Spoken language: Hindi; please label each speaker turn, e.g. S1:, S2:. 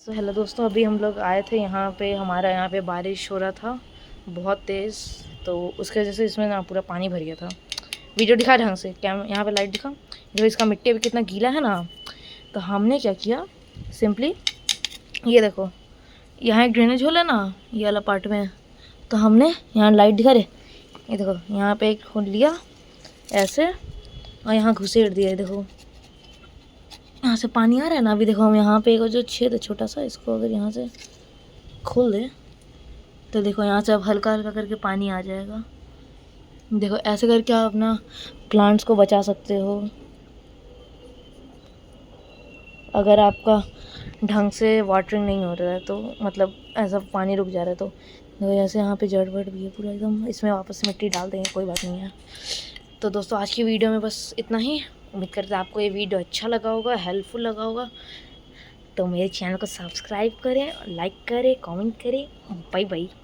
S1: तो हेलो दोस्तों, अभी हम लोग आए थे यहाँ पे। हमारा यहाँ पे बारिश हो रहा था बहुत तेज़, तो उसके वजह से इसमें ना पूरा पानी भर गया था। वीडियो दिखा ढंग से, क्या यहाँ पे लाइट दिखा। जो इसका मिट्टी अभी कितना गीला है ना, तो हमने क्या किया, सिंपली ये देखो, यहाँ एक ड्रेनेज होल है ना, ये वाला पार्ट में। तो हमने यहाँ लाइट दिखा रहे, ये देखो यहाँ पे एक होल लिया ऐसे और यहाँ घुसेड़ दिया। देखो यहाँ से पानी आ रहा है ना। अभी देखो हम यहाँ पे एक जो छेद है छोटा सा, इसको अगर यहाँ से खोल दे तो देखो यहाँ से अब हल्का हल्का करके पानी आ जाएगा। देखो ऐसे करके आप अपना प्लांट्स को बचा सकते हो। अगर आपका ढंग से वाटरिंग नहीं हो रहा है तो, मतलब ऐसा पानी रुक जा रहा है तो देखो जैसे यहाँ पे जड़ बड़ भी है पूरा एकदम, इसमें वापस से मिट्टी डाल देंगे, कोई बात नहीं है। तो दोस्तों आज की वीडियो में बस इतना ही। उम्मीद करते हैं आपको ये वीडियो अच्छा लगा होगा, हेल्पफुल लगा होगा। तो मेरे चैनल को सब्सक्राइब करें, लाइक करें, कमेंट करें। Bye bye.